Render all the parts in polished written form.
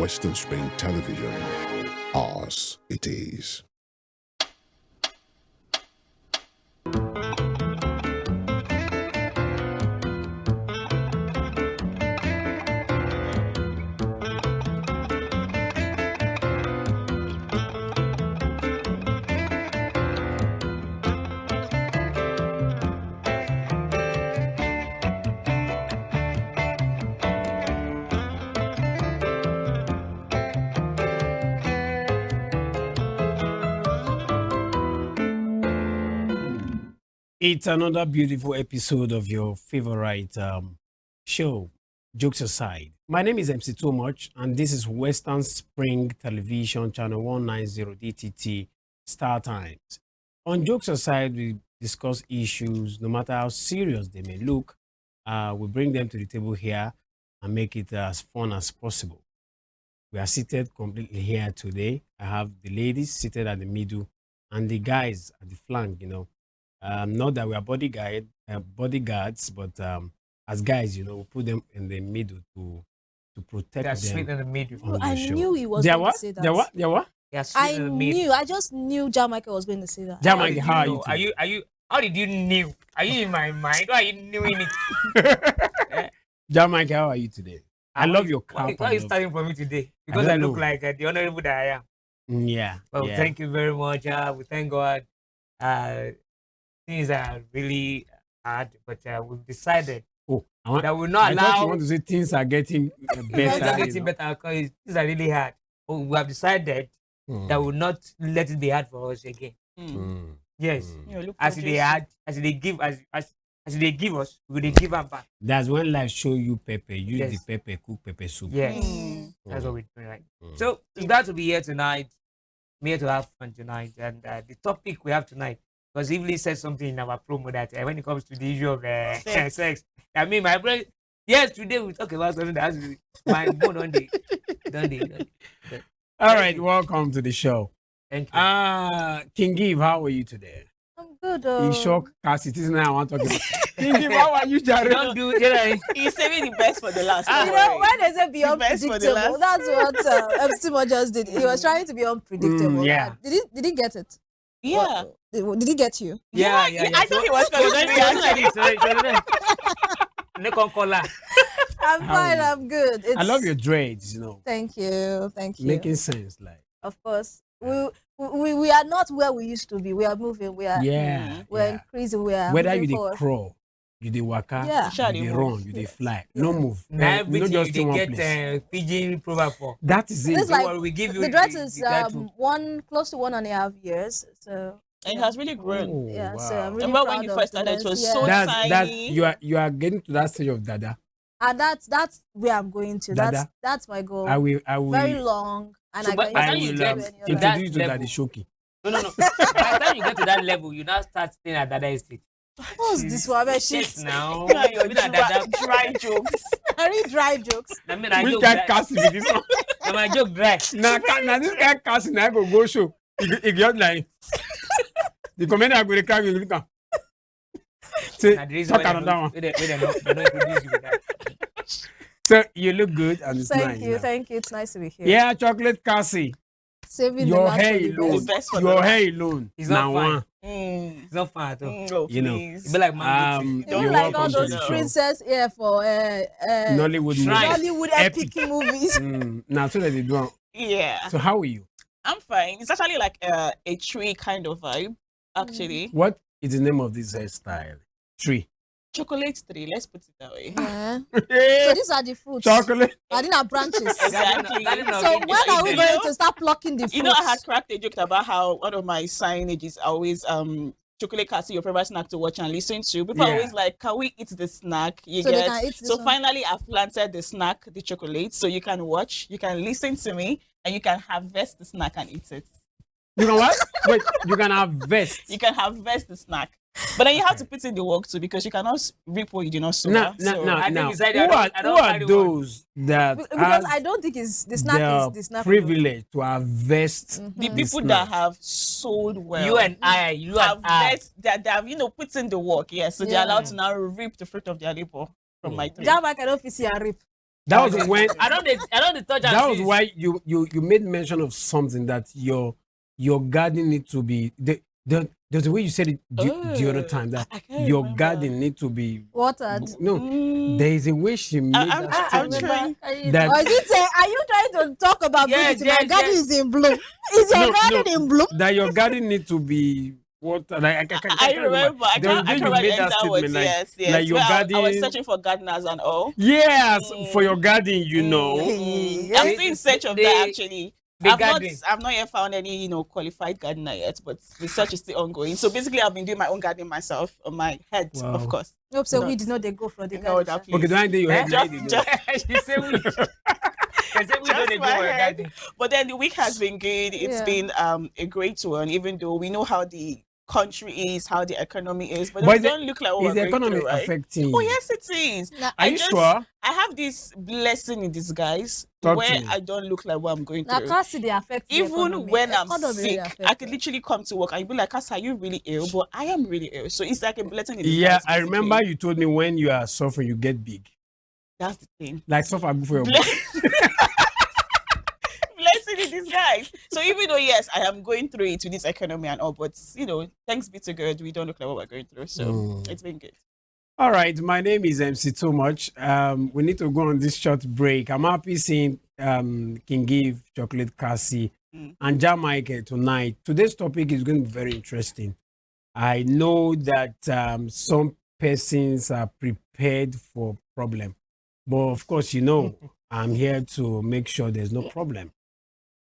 Western Spring Television. Ours it is. It's another beautiful episode of your favorite show, Jokes Aside. My name is MC Too Much, and this is Western Spring Television, channel 190 DTT, Star Times. On Jokes Aside, we discuss issues, no matter how serious they may look. We bring them to the table here and make it as fun as possible. We are seated completely here today. I have the ladies seated at the middle and the guys at the flank, not that we are bodyguards, but as guys, we put them in the middle to protect That's them. sweet in the middle. on the I show. knew he was They're going what? to say that. They're what? They're what? Yeah, sweet I in the middle. knew. I just knew John Michael was going to say that. Jam How Mike, did how are you? know? today? Are you? How did you knew? Are you in my mind? Or are you knowing it? Jam Mike, how are you today? I love your cap. Why are you starting for me today? Because I don't look know. like the honorable that I am. Yeah. Well, yeah. thank you very much. We thank God. Things are really hard, but we've decided Oh, that we'll I not thought you allow. want to say things are getting Things are better. getting better because things are really hard. But we have decided that we'll not let it be hard for us again. Yes. As they give us, we will give them back. That's when life show you pepper. Use Yes. the pepper, cook pepper soup. Yes. That's what we're doing right. So it's glad to be here tonight. I'm here to have fun tonight. And the topic we have tonight, because Evelyn said something in our promo that when it comes to the issue of sex, I mean, my brother, yes, today we talk about something that's my bone on the. All right, welcome to the show. Thank you. King Give, how are you today? I'm good. You shock Cassie. This is now I want to talk about. King Give, how are you, Jerry? Don't do it. He's saving the best for the last. You know, when they say be The best for the unpredictable, last. that's what MC Mo just did. He was trying to be unpredictable. yeah. Did he get it? Yeah. Did he get you? Yeah. I thought he was going to be I'm How fine. are you? I'm good. I love your dreads, Thank you. Thank you. making sense. Like, Of course. We are not where we used to be. We are moving. We're yeah. increasing. We are Whether moving you dey forward. crawl, you dey waka, Yeah. Sure, you they dey move. run, you dey fly. No move. Now No everything just you stay one dey place. get pigeon proverb for. That is it. This like Well, we give you the dress the is title. close to 1.5 years. So And it has really grown. Oh, yeah, wow. so I'm really Remember proud when you of first the started, it was lens, so yeah. That's tiny. you are getting to that stage of dada. And that's where I'm going to. Dada. That's my goal. I will Very long, and So, I but can by the I time you use will it get to to any introduce other. you to level. Daddy Shoki. No. By the time you get to that level, you now start staying at Dada Estate. What's this one? I mean, Yes, she's now. Yeah, your You know that- dry jokes. very dry jokes. I mean, I Which joke guy dry. Cassie with this one? Na my joke dry. Now this guy Cassie now go show. He get like the commander go dey cry you look am. Say Na the reason talk why another one. they don't introduce you with that. So you look good and it's Thank nice. you. It's nice to be here. Yeah, chocolate Cassie. Saving Your the last hair for the alone. best. The best for Your the hair alone. It's not Now fine. one. It's not fun at all. Oh, You know. please. It be like mango tree. You Don't look You're like all welcome to those the show. princess here for Nollywood Shrine. movie. Hollywood Epic. epic movies. Now so that they do. am. Yeah. So how are you? I'm fine. It's actually like a tree kind of vibe, actually. What is the name of this hairstyle? Tree. Chocolate tree, let's put it that way. Yeah. So these are the fruits. Chocolate. I didn't have branches. Exactly. So when are we going to start plucking the fruits? You know, I had cracked a joke about how one of my signages always chocolate cassie, your favorite snack to watch and listen to. People are Yeah. always like, can we eat the snack? You So they get can eat this so one? finally I've planted the snack, the chocolate, so you can watch, you can listen to me, and you can harvest the snack and eat it. You know what? Wait, you can harvest. You can harvest the snack. But then you have to put in the work too, because you cannot reap what you do not sow. Now, So- now, I think now, it's either who I don't- are, I don't who are carry one. those that Because I have don't think it's the snack is the the snack. privilege to harvest the Mhm. people snack? that have sold well. You and I. harvest that they have, put in the work, yes. So they're Yeah. allowed to now reap the fruit of their labor from my tree. Jam I can office and rip. That was when I don't touch. that was why you made mention of something that your garden need to be there's a way you said it the other time that I can't your remember. garden need to be Watered. no. There is a way she made I'm that I'm statement. trying. That Or is it are you trying to talk about Yes, beauty? My yes, garden yes. is in bloom. Is your No, garden no. in bloom? that your garden need to be water. Like I I can't remember. I There was can't. a I way can't you remember the made that exact statement. words. Like Yes, yes. like your Where I was garden. searching for gardeners and all. Yes, for your garden, you know. I'm still in search of that actually. the I've garden. not yet found any, qualified gardener yet, but the search is still ongoing. So basically I've been doing my own gardening myself on my head, Wow. of course. Hope so. No. We did not they go for the No, garden. that sha. Okay, please. don't do your head. Just- now you do. She say we. She say we Just don't dey go my for your head. garden. But then the week has been good. It's Yeah. been a great one, even though we know how the country is, how the economy is, but But it is the- don't look like what Is we're the going economy through, right? affecting? Oh you? yes, it is. Nah, Are you sure? I have this blessing in disguise Talk to where me. I don't look like what I'm going Now, through. Cassie, they affect the Even economy. when I'm Economy really sick, affect I could it. literally come to work and you'd be like, Cass, are you really ill? But I am really ill. So it's like a blessing in Yeah, disguise. I basically. remember you told me when you are suffering, you get big. That's the thing. Like suffer good for your Bless- body. Blessing in disguise. So even though yes, I am going through it with this economy and all, but thanks be to God, we don't look like what we're going through. So it's been good. All right, my name is MC Too Much. We need to go on this short break. I'm happy seeing King Give, Chocolate Cassie, and Jamaica tonight. Today's topic is going to be very interesting. I know that some persons are prepared for problem, but of course, I'm here to make sure there's no problem.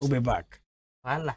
We'll be back. Voila.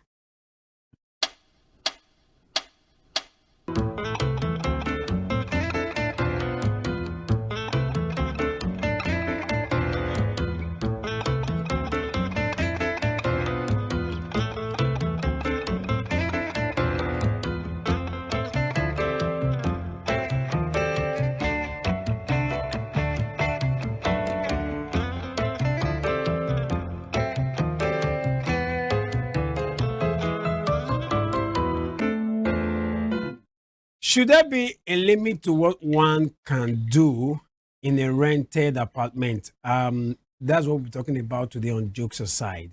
Should there be a limit to what one can do in a rented apartment? That's what we're talking about today on Jokes Aside.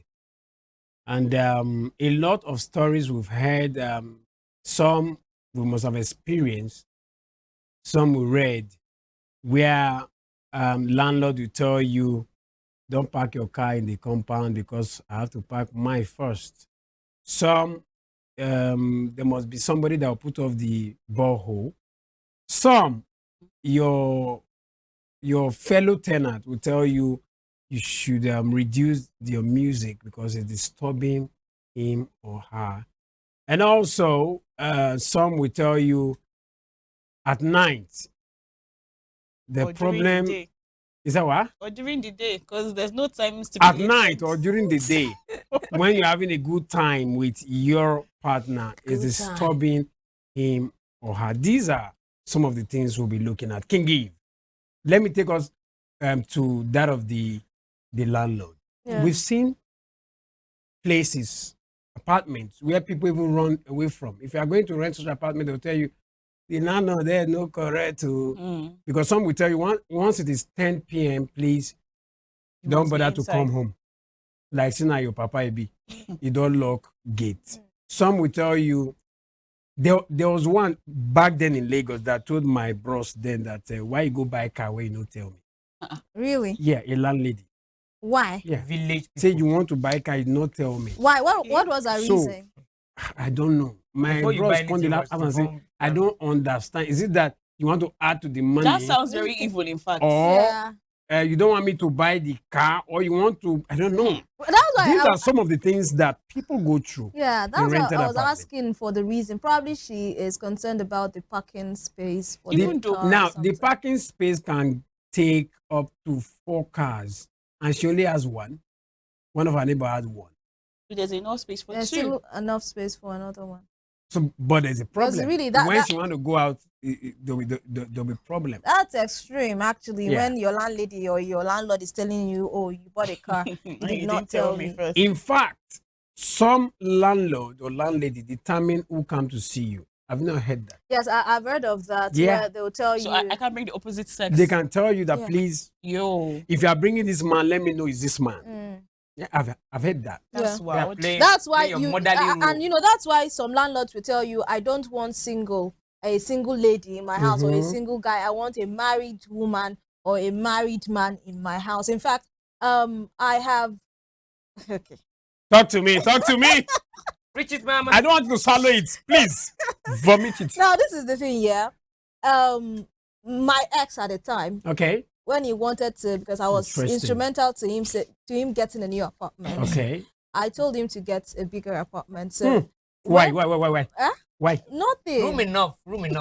And a lot of stories we've heard, some we must have experienced, some we read, where landlord will tell you, don't park your car in the compound because I have to park mine first. Some there must be somebody that will put off the borehole. Some, your fellow tenant will tell you you should reduce your music because it's disturbing him or her. And also, some will tell you at night. The Or during the problem day. is that what? Or during the day, because there's no time to At night or during the day, when you're having a good time with your partner, is Good time. disturbing him or her. These are some of the things we'll be looking at. King Eve, let me take us to that of the landlord. Yeah. We've seen places, apartments, where people even run away from. If you are going to rent such an apartment, they'll tell you, the landlord there no correct to, because some will tell you, once it is 10 p.m., please You don't must be bother to inside. come home. Like saying your papa be, you don't lock gate. Some will tell you, there was one back then in Lagos that told my bros then that why you go buy a car where you don't tell me. Really? Yeah, a landlady. Why? Yeah. Village Say people. you want to buy a car, you not tell me. Why? What was her So, reason? I don't know. My Before you bros buy come the anything, last was and to say, come- I don't understand. Is it that you want to add to the money? That sounds very evil, in fact. Or Yeah. you don't want me to buy the car, or you want to, I don't know. That's why These I, are some of the things that people go through. yeah, that's why rented I was apartment. asking for the reason. Probably she is concerned about the parking space for Even the though- car or Now, the something. parking space can take up to 4 cars, and she only has one. One of her neighbor has one. There's enough space for There's two. still enough space for another one. So, but there's a Because problem. really, when that- she want to go out, there'll be problem. That's extreme, actually. Yeah. When your landlady or your landlord is telling you, "Oh, you bought a car," you And did you not didn't tell me me. first. In fact, some landlord or landlady determine who come to see you. I've not heard that. Yes, I've heard of that. Yeah. Where they'll tell So you. I can bring the opposite sex. They can tell you that, Yeah. please, Yo, if you are bringing this man, let me know is this man. Mm. Yeah, I've heard that. that's They are wild. playing- That's why play your you motherly role. and you know that's why some landlords will tell you, I don't want a single lady in my house or a Mhm. single guy. I want a married woman or a married man in my house. In fact, I have okay. Talk to me. Talk to me. Preach it, mama. I don't want you to swallow it. Please, vomit it. Now this is the thing, yeah. My ex at the time, Okay. when he wanted to, because I was Interesting. instrumental to him getting a new apartment. Okay. I told him to get a bigger apartment. So Why? Huh? Why? nothing. Room enough.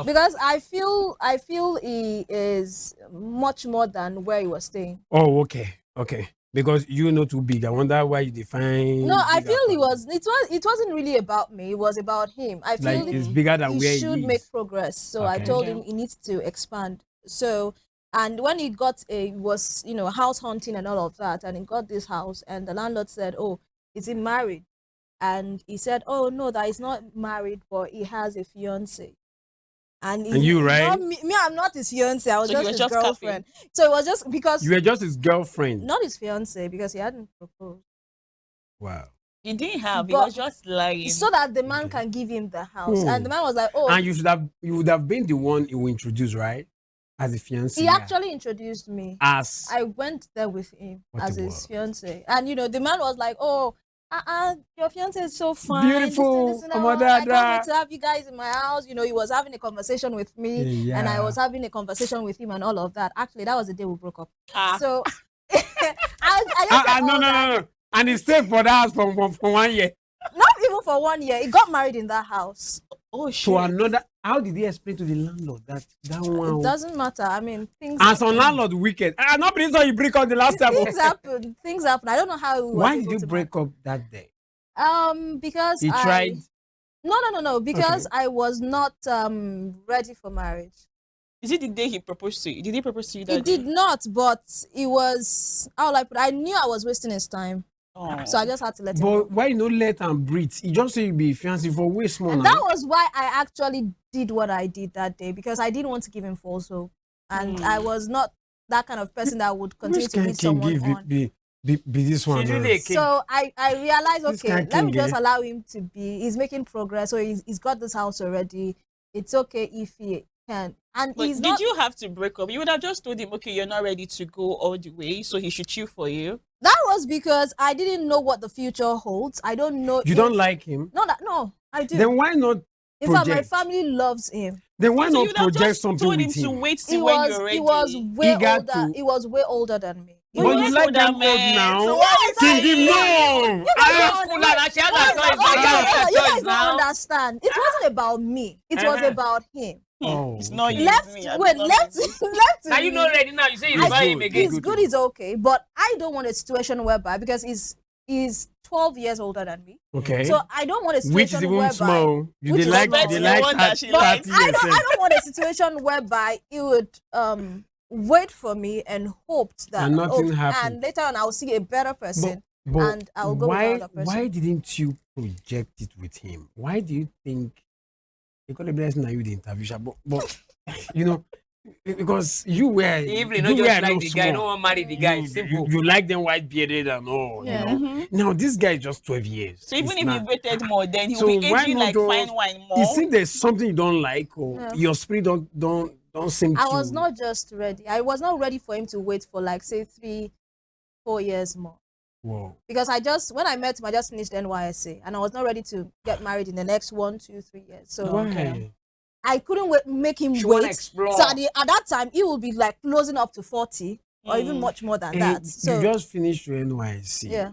Because I feel he is much more than where he was staying. Oh, okay. Okay. Because you're not too big. I wonder why you define. No, I big feel apartment. it wasn't really about me. It was about him. I feel Like it's bigger than he where should he make is. progress. So I Okay. told Okay. him he needs to expand. So, and when he got was house hunting and all of that, and he got this house, and the landlord said, "Oh, is he married?" And he said, "Oh no, that he's not married, but he has a fiance." And you, he's right? not me, I'm not his fiance. I was So you just were his just capping. girlfriend. So it was just because You were just his girlfriend. not his fiance, because he hadn't proposed. Wow. He didn't have. He But- was just lying. So that the man Okay. can give him the house. Hmm. And the man was like, "Oh, And you would have been the one you introduced, right? As a fiancé. he actually introduced me." As I went there with him What as a his world. fiance. And the man was like, "Oh, your fiance is so fine. Beautiful. This and that. Oh, my I can't dad. wait to have you guys in my house." He was having a conversation with me, Yeah. and I was having a conversation with him and all of that. Actually, that was the day we broke up. Ah. So I just said all that. no. And he stayed for that house for 1 year. Not even for 1 year. He got married in that house. Oh To shit. another. How did he explain to the landlord that one? It doesn't matter. I mean, things And some happen. landlord wicked. Not believe so you break up the last time. Things happen. Things happen. I don't know how. He was Why able did you to break up that day? Because He tried. No. Because Okay. I was not ready for marriage. Is it the day he proposed to you? Did he propose to you He that did not, but it was. How will I put it? I knew I was wasting his time, Oh. so I just had to let him go. But why you no let him breathe? He just say you be fiancé for way small And now. that was why I actually did what I did that day, because I didn't want to give him false hope, and I was not that kind of person that would continue Which to kind lead king someone give on. be this one? She's now? really a king. So I realized, This okay, guy let me king, just eh? allow him to be. He's making progress, so he's got this house already. It's okay if he can, and But he's did not. you have to break up? You would have just told him, okay, you're not ready to go all the way, so he should chill for you. That was because I didn't know what the future holds. I don't know. You if- don't like him? No, I do. Then why not In fact, my project? family loves him. Then why So not you'd have project just something told him with to him? wait till when you're ready. He was way Eager older. to- He was way older than me. He But was- you Yes, like older them old man. now. So why is King, he- no. You guys don't Hold on, she has a choice. Hold on, She has a you guys choice don't now. understand. It wasn't about me. It was Uh-huh. about him. Oh, It's not okay. you. Left, it's me. I'm wait, not left, you. left. Now you know ready now. You say you He's buy him good. again. He's good, he's okay, but I don't want a situation whereby, because he's 12 years older than me, Okay. so I don't want a situation Which is even whereby small. You Which they is like small. they The like one that she that likes. I don't want a situation whereby he would wait for me and hoped that And nothing happened. and later on I'll see a better person But and I'll go with why another person. why didn't you project it with him? Why do you think you call a blessing and you the interview? Sha, but you know, because you were Evelyn, you not were just like no the guy. small. No one marry the guy. Simple. You like them white bearded and all. Yeah. You know. Now this guy is just 12 years. So even It's if not- you waited more, then he So will be why aging not like just- fine wine more. you see there's something you don't like, or Yeah. your spirit don't seem I to. was not just ready. I was not ready for him to wait for like say 3-4 years more. Whoa. Because when I met him, I just finished NYSA and I was not ready to get married in the next 1, 2, 3 years. So Why? Okay. I couldn't make him She wanna wait. explore. So at that time, he will be like closing up to 40 or even much more than that. So you just finished your NYC. yeah.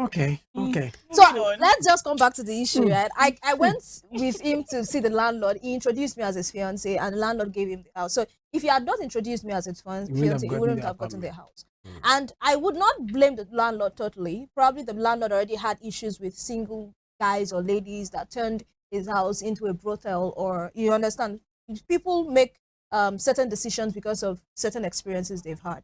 Okay. Okay. So Moving on. let's just come back to the issue, right? I went with him to see the landlord. He introduced me as his fiance, and the landlord gave him the house. So if he had not introduced me as his fiance, he wouldn't have gotten the house. And I would not blame the landlord totally. Probably the landlord already had issues with single guys or ladies that turned his house into a brothel, or you understand, people make certain decisions because of certain experiences they've had.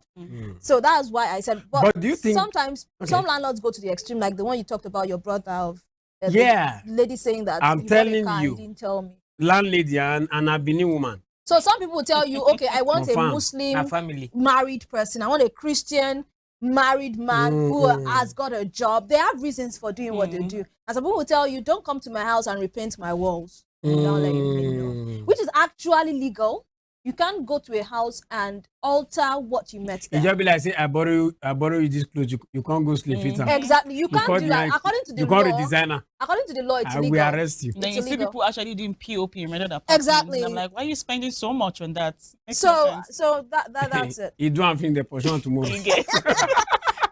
So that's why I said, but do you think- sometimes Okay. some landlords go to the extreme, like the one you talked about, your brother of Yeah. the lady saying that I'm you bought a telling car, you. you didn't tell me. Landlady and a Benin woman. So some people will tell you, okay, I want a Confirm. My Muslim family. married person. I want a Christian married man who has got a job. They have reasons for doing what they do. And some people will tell you, don't come to my house and repaint my walls without letting me know. Which is actually legal. You can't go to a house and alter what you met there. You just be like, say, I borrow you this clothes. You can't go sleep it. Exactly. You can't do that. According to the You can't law, redesigner. according to the law, it's I illegal. will arrest you. Then It's you see illegal. people actually doing POP in rented apartments. Exactly. And I'm like, why are you spending so much on that? Makes no So sense. so that's it. You don't think the portion tomorrow. You get.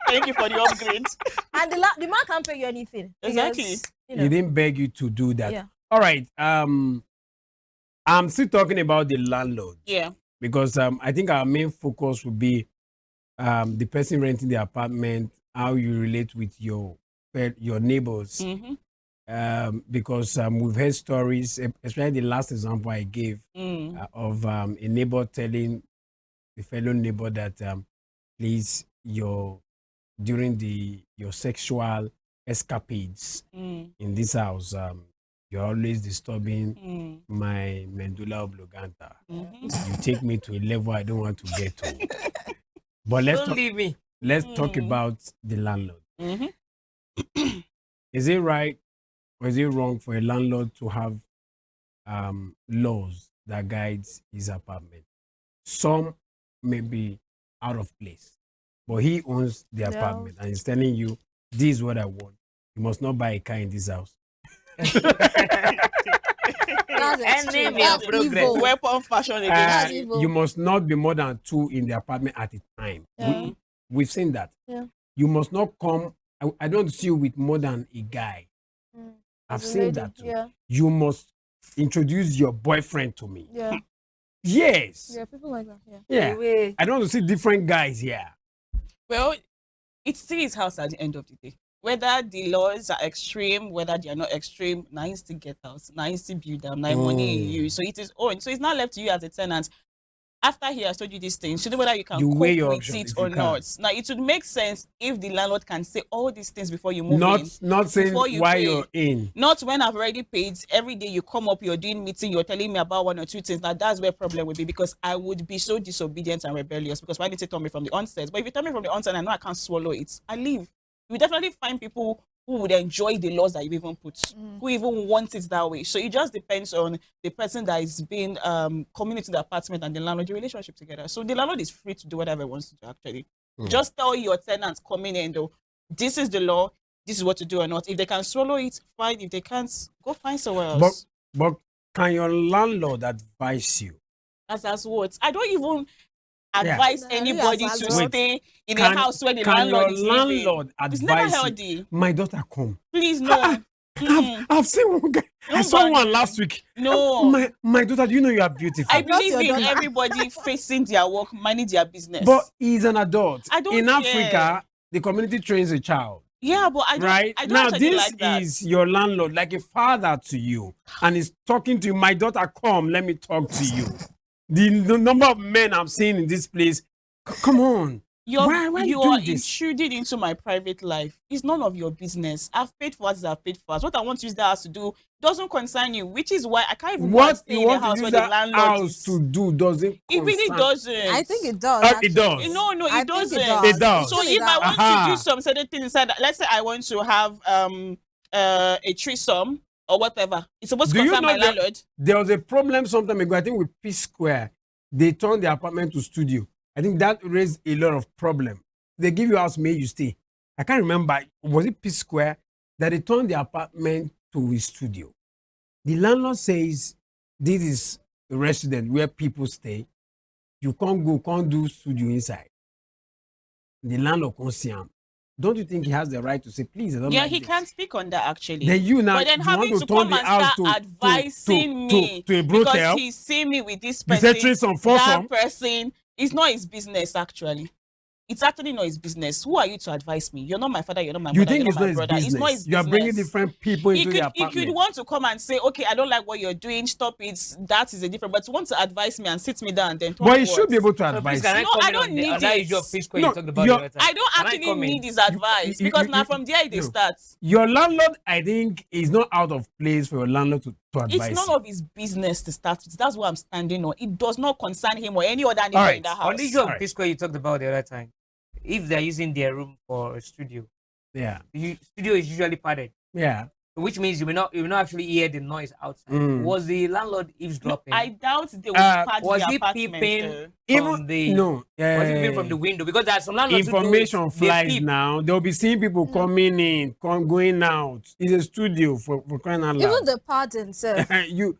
Thank you for the upgrade. And the man can't pay you anything. Exactly. Because, you He know, didn't beg you to do that. Yeah. All right. I'm still talking about the landlord. Yeah. Because I think our main focus would be the person renting the apartment, how you relate with your neighbors. Because we've heard stories, especially the last example I gave of a neighbor telling the fellow neighbor that please, during your sexual escapades in this house, you're always disturbing my medulla oblongata. You take me to a level I don't want to get to. But Leave me. let's talk about the landlord. Is it right or is it wrong for a landlord to have laws that guides his apartment? Some may be out of place, but he owns the apartment and he's telling you, this is what I want. You must not buy a car in this house. that's extreme. Enemy of That's progress. evil. Weapon fashion against you. evil. You must not be more than 2 in the apartment at a time. Yeah. We've seen that. Yeah. You must not come. I don't see you with more than a guy. I've As a seen lady, that too. Yeah. You must introduce your boyfriend to me. Yeah. Yes. Yeah. People like that. Yeah. Yeah. Anyway, I don't want to see different guys here. Well, it's still his house at the end of the day. Whether the laws are extreme, whether they are not extreme, now he still get house, now he still build them, now money in you. So it is own. So it's not left to you as a tenant. After he has told you these things, you know whether you can You cope weigh your with options it if or you can. not. Now it would make sense if the landlord can say all these things before you move in. Not saying before you why pay. you're in. Not when I've already paid. Every day you come up, you're doing meeting, you're telling me about 1 or 2 things. Now that's where problem would be, because I would be so disobedient and rebellious. Because why didn't you tell me from the onset? But if you tell me from the onset and I know I can't swallow it, I leave. You definitely find people who would enjoy the laws that you've even put, who even want it that way. So it just depends on the person that is being coming into the apartment and the landlord, the relationship together. So the landlord is free to do whatever he wants to do, actually. Just tell your tenants coming in, though, this is the law, this is what to do or not. If they can swallow it, fine. If they can't, go find somewhere else. But can your landlord advise you? As what? I don't even advise anybody to stay in a house where the landlord is living. Can your landlord It's never advise healthy. you? My daughter, come. Please, no. I've seen one guy. I saw one last week. No. My daughter, do you know you are beautiful? I believe in everybody facing their work, minding their business. But he's an adult. I don't In care. Africa, the community trains a child. Yeah, but I don't. Right I don't now, actually this like that. is your landlord, like a father to you, and he's talking to you. My daughter, come, let me talk to you. The number of men I'm seeing in this place, come on. Why are you doing this? Intruding into my private life. It's none of your business. I've paid for what I've paid for. What I want to use that house to do doesn't concern you, which is why I can't even stay in the house where the landlord is. To do doesn't. It really doesn't. I think it does. It does. No, I it think doesn't. It does. So if I want to do some certain things inside, let's say I want to have a threesome or whatever, it's supposed to concern my landlord. There was a problem some time ago, I think with P Square. They turned the apartment to studio. I think that raised a lot of problem. They give you house, may you stay. I can't remember. Was it P Square that they turned the apartment to a studio? The landlord says this is a residence where people stay. You can't do studio inside. The landlord can't see him. Don't you think he has the right to say, please? I don't like He this. can't speak on that actually. Then you now, but then you having want to turn come the and house start advising me to a because brothel? he's seeing me with this You say person, threesome, foursome? that person. It's not his business actually. it's actually not his business. Who are you to advise me? You're not my father, you're not my You mother, think you're it's not my not his brother. business? It's not his You are bringing business. different people into the He apartment. could want to come and say, okay, I don't like what you're doing, stop it. That is a different. But to want to advise me and sit me down and then talk But he what? should be able to So advise. please, can I No, comment I don't on the, need on that it. issue of Pisco No, you talked about you're- the other time? I don't Can I actually comment? need his advice because now from there they no. start. Your landlord, I think, is not out of place for your landlord to advise. It's none you. of his business to start with. That's what I'm standing on. It does not concern him or any other neighbor right. in that On the house. issue of Alright. Pisco you talked about the other time, if they're using their room for a studio, Yeah, the studio is usually padded, yeah. which means you will not actually hear the noise outside. Mm. Was the landlord eavesdropping? I doubt they will patch was the he apartment. peeping Even from the no, was he peeping from the window? Because there's some landlords who do it, information they flies peep. now. They'll be seeing people coming in, going out. It's a studio for crying out loud. Even the pardon, sir. You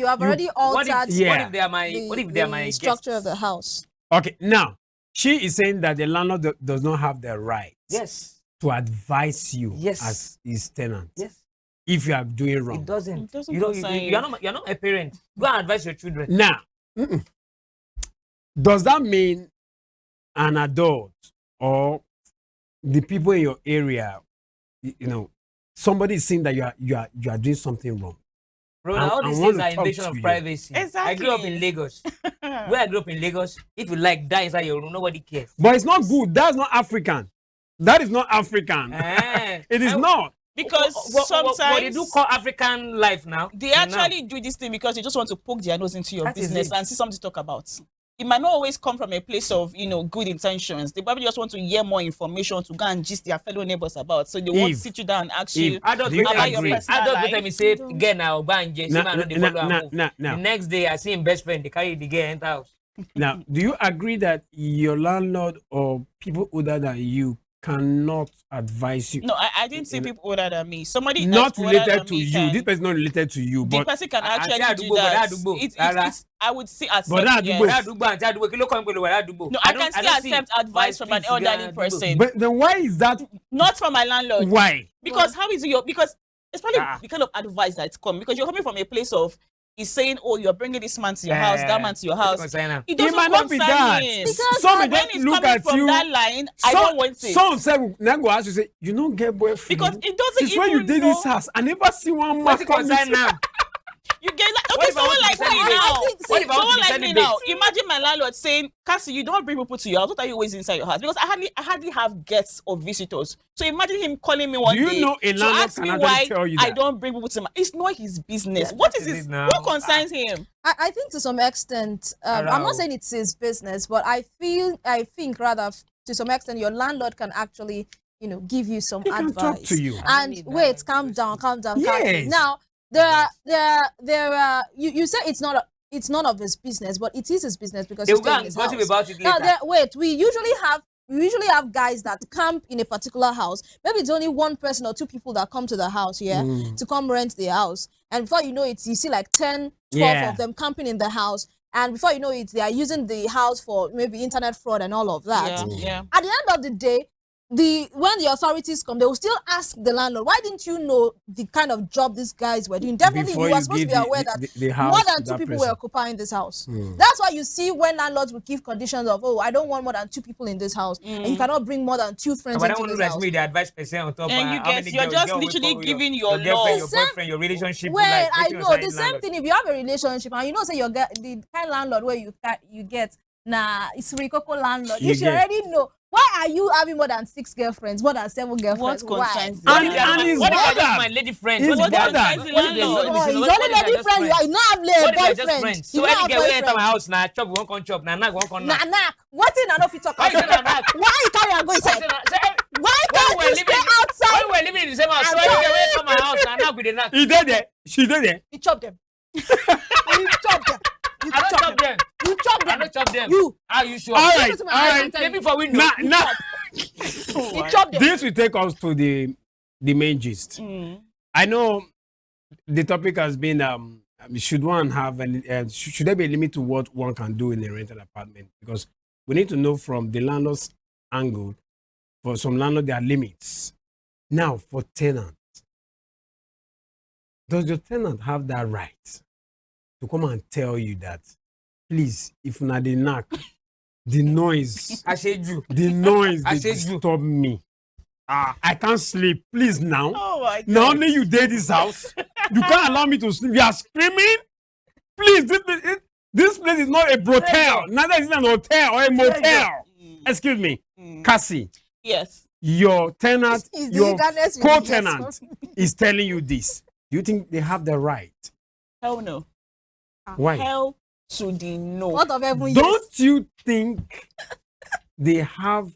have already What altered if, Yeah. what if they are my the, what if they are the my structure guests? of the house. Okay, now she is saying that the landlord does not have the right Yes, to advise you Yes. as his tenant yes. if you are doing wrong. It doesn't. It doesn't You know, concern you. you're not a parent. Go and advise your children. Now, does that mean an adult or the people in your area, somebody is saying that you are doing something wrong? Bro, I all these want things to are talk invasion to of you. privacy. I grew up in Exactly. Lagos. Where I grew up in Lagos, if you like die inside your room, nobody cares. But it's not good. That's not African. That is not African. Eh. It is And not. Because what they do sometimes call African life now. they actually do this thing because they just want to poke their nose into your That is business it. and see something to talk about. It might not always come from a place of good intentions. They probably just want to hear more information to go and gist their fellow neighbors about. So they won't If- sit you down and ask if- you Adults Do you will about your agree? personal Adults will life. tell me, say, again now, Banje, see, man, they follow and move. Now, The next day, I see him best friend, they carry the girl enter house. now, do you agree that your landlord or people older than you cannot advise you? No, I didn't say people older than me. Somebody Not that's older related than to me you. can- This person is not related to you, the but person can I actually say do Adugbo, but that. Adugbo, It's I would see accept. But that yes. Adugbo- Where Adugbo and Adugbo, kí ló kọ́ mi pẹ̀lú where Adugbo? No, I can still don't see accept advice from an why elderly Adugbo. person. but then why is that? Not from my landlord. Why? Because how is it your because it's probably Ah. the kind of advice that's come because you're coming from a place of he's saying, oh, you're bringing this man to your house, that man to your house. It It doesn't might not be concern that. him. Because Some when just it's look coming at from you. that line, I don't want it. Some say, now go ask you say, you don't get boyfriend. Because it doesn't Since when you even did know- this house, I never see one man What's it come concern with- now? You get like What okay, if I someone want to like be me sending now. babes? What if I want to Someone be like sending me now. babes? Imagine my landlord saying, Cassie, you don't bring people to your house. What are you always inside your house? Because I hardly have guests or visitors. So imagine him calling me one Do you day know a to landlord ask can me actually why tell you I that? don't bring people to my. It's not his business. Yeah, What that is is his? it now. What concerns him? I think to some extent, I'm Allow. not saying it's his business, but I think rather to some extent your landlord can actually, give you some He can advice. talk to you. And need wait, that. calm down. Kathy. Yes. Now you say it's none of his business, but it is his business because They he's will go staying in and his gossip house. about it Now, later. wait, we usually have guys that camp in a particular house. Maybe it's only one person or two people that come to the house, to come rent the house. And before you know it, you see like 10, 12 of them camping in the house. And before you know it, they are using the house for maybe internet fraud and all of that. Yeah. At the end of the day, when the authorities come, they will still ask the landlord, why didn't you know the kind of job these guys were doing? Definitely, Before you were you supposed to give be the- aware the- that the house more to than two that people person. were occupying this house. That's why you see when landlords will give conditions of, I don't want more than two people in this house, and you cannot bring more than two friends But I don't into want to this like house. me the advice percent on top. And you how guys, many you're girls just girl will literally for giving your your girlfriend, your love. boyfriend, your relationship. Well, like, I wetin know concern the same landlord? thing. If you have a relationship and you know, say the kind landlord where you get, it's Rikoko landlord. You You should get. already know. Why are you having more than 6 girlfriends, more than 7 girlfriends? What Why? concerns What And- if they are and my- it's what if they are just bothered. my lady friends? It's What if they are- bothered. what if they are- Oh, listen, Oh, what it's if only they are lady just friend. You friends? not have What if they are just boyfriend. friends? You So not any have girl wey enter my boyfriend. house na chop, we wan come chop, na knack, we wan come Nah, knack. nah. What thing I don't fit talk Why you say outside? na knack? Why you carry and go Why inside? say na- say, Why when can't we you were stay living outside? when we were living in the same house, so And any talk. girl wey come my house na knack we dey knack. He did there. She did there. You chop them. You chop them. You I don't chop chop them. them. You chop I them. don't chop them. You. How you sure? All Give right. it to my All eyes, right. I'm telling Maybe you. for window. Now, You chop them. this will take us to the main gist. I know the topic has been should one have should there be a limit to what one can do in a rented apartment? Because we need to know from the landlord's angle. For some landlord, there are limits. Now, for tenants, does your tenant have that right to come and tell you that, please, if not the knack, the noise, I said you. the noise I they said you. disturb me. I can't sleep. Please now. Oh my God. Not only you did this house, you can't allow me to sleep. You are screaming. Please, this place is not a brothel. Neither is it an hotel or a motel. Excuse me, Cassie. Yes. Your tenant, Is the your eagerness you co-tenant yes. is telling you this. Do you think they have the right? Hell no. Why? Hell to the no. What of every Don't you think they have?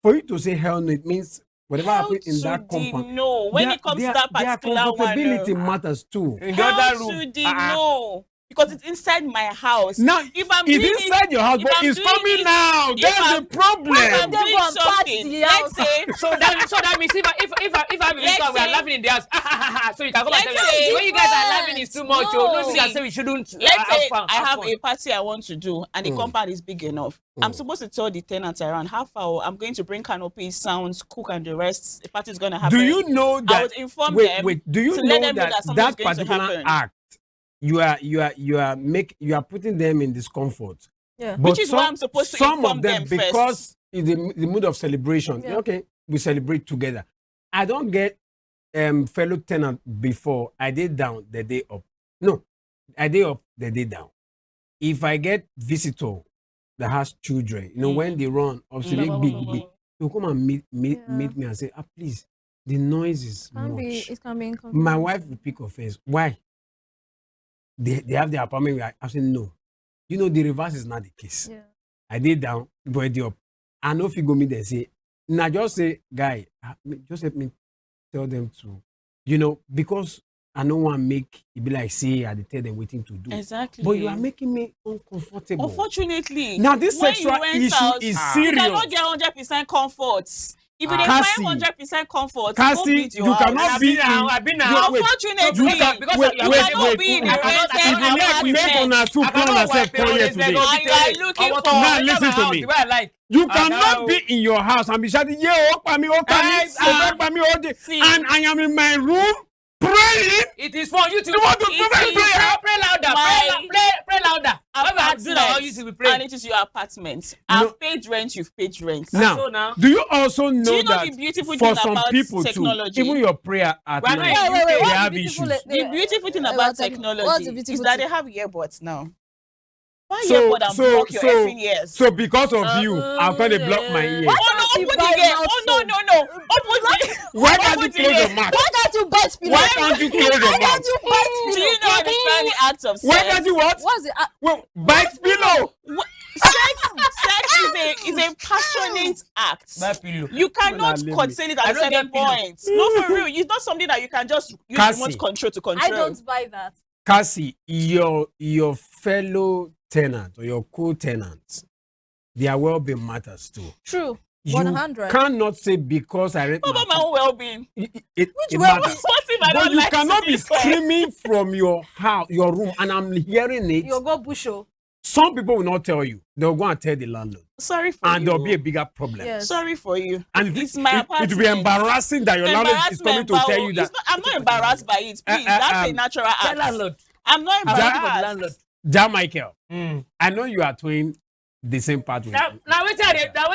For you to say hell no, it means whatever Hell happened in to that the compound. no. When it comes to that their particular one, comfortability matters too. In the hell other to room. the no. Because it's inside my house. Now, If I'm it's doing inside your house, if but I'm it's doing coming it- now. if That's the I'm- If I'm problem. They doing go and patch something, the let's house. say, So that means if I'm in this Let's house, we are say- laughing in the house. So you can come and tell Let's me say- when you guys are laughing is too much. Oh, no, No. you can say we shouldn't. let's say fun, I have fun. a party I want to do and the compound is big enough. I'm supposed to tell the tenants around how far I'm going to bring canopies, sounds, cook, and the rest. The party is going to happen. Do you know I that? would inform Wait, them. wait. Do you to let know them know that that something's going to particular happen. act, you are putting them in discomfort. Yeah. But Which is why I'm supposed to some inform of them them first. because in the mood of celebration. Yeah. Okay, we celebrate together. I don't get fellow tenant before I did down the day up. No, I did up the day down. If I get visitor that has children, when they run up to big, they'll come and meet me and say, please, the noise is much. It can be inconvenient. My wife will pick offense. Why? They have their apartment. I said no. The reverse is not the case. Yeah. I did down, but up. I know if you go me there say, now just say, guy, just help me tell them to, because I don't want to make it be like say I tell them waiting to do. Exactly. But you are making me uncomfortable. Unfortunately, Now this when sexual you went issue out, is you serious. cannot get 100% comfort. If you dey Cassie, find 100% comfort, Cassie, go beat your you house. cannot be I've been you- now. wait, Unfortunately, you can- because wait, you wait, cannot wait, be in wait. a rented If you make apartment. on two plan yourself call here today. And you are looking for Now listen to me. The way I like. You I cannot know. be in your house and be shouting, yeah, oh, me, all day. See. And I am in my room praying. It is for you to. You want to It pray, is- Pray louder. My- Pray louder. When we are doing our apartment, you should be praying. and it is your apartment. No. I've paid rent, you've paid rent. So Now, now- do you also know Do you know that the beautiful for thing some about people technology? too, even your prayer at We're not night, in Wait, they what's have the issues. beautiful- The beautiful thing about what's the technology beautiful is that thing? they have earbuds now. Why So- earbud and so- block your so- effing ears? So because of you, I'm going to block my ear. Oh no, You open buy the gate. mouth Oh no, phone. no, no. Open the Why can't you open the close your gate. mouth? Why can't you bite pillow? Why can't you close your Why mouth? can't you bite Do pillow? you know understand the act of Why sex? can't you what? What's the Well, bite pillow. Sex is a passionate act. My pillow. You cannot leave me. contain it I at a don't certain get pillow. point. No, for real. It's not something that you can just use Cassie. remote control to control. I don't buy that. Cassie, your fellow tenant or your co-tenant, their well-being matters too. True. You 100. cannot say because I rent What about my own well-being? it well-being? matters. What if I But don't you like cannot to be this way? screaming from your house, your room, and I'm hearing it. You go busho. Some people will not tell you. They'll go and tell the landlord, Sorry for and you. there'll be a bigger problem. Yes. Sorry for you. And It's my it will be apartment. embarrassing that your landlord is coming to tell you that. I'm not embarrassed by it. Please, that's a natural Tell act. landlord. I'm not I'm waiting for the embarrassed. landlord. Ja Michael, Mm. I know you are doing the same part with Now what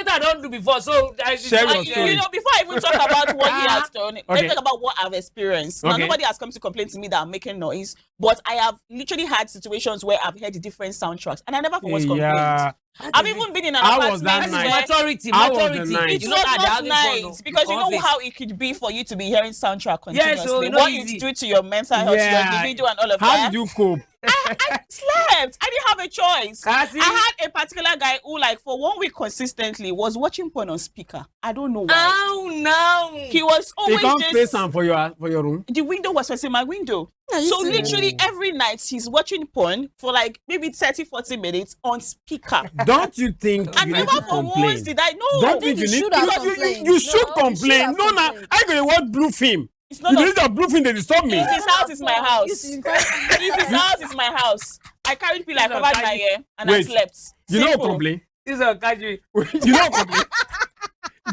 I don't do before. So Share your story. You know, before I even talk about what he has done, Okay. let's talk about what I've experienced. Now, Okay. nobody has come to complain to me that I'm making noise, but I have literally had situations where I've heard different soundtracks, and I never for once complained. Yeah. I've even been in an How was apartment that night? where Maturity. How was the night? it You was know that not they have nice because you know conflict. how it could be for you to be hearing soundtrack Yes, continuously. so you know what easy. it do to your mental health, Yeah. your libido, and all of How that. did you cope? I slept. I didn't have a choice. Cassie? I had a particular guy who, like, for 1 week consistently was watching porn on speaker. I don't know why. Oh no. He was They always can't just, face am for your room. the window was facing my window. Yeah, you So see. literally every night he's watching porn for like maybe 30-40 minutes on speaker. Don't you think And you need never to for once complain? did I know. Don't think think you you need should have because complained. you should No, you should complain. have No, now complained. I going to watch blue film. It's You not need a blue film they disturb me. His house is my house. You see, because- His house is my house. I carried pillow, I covered my ear, and I Wait. slept. You know Simple. complain. This is a country. You know complain.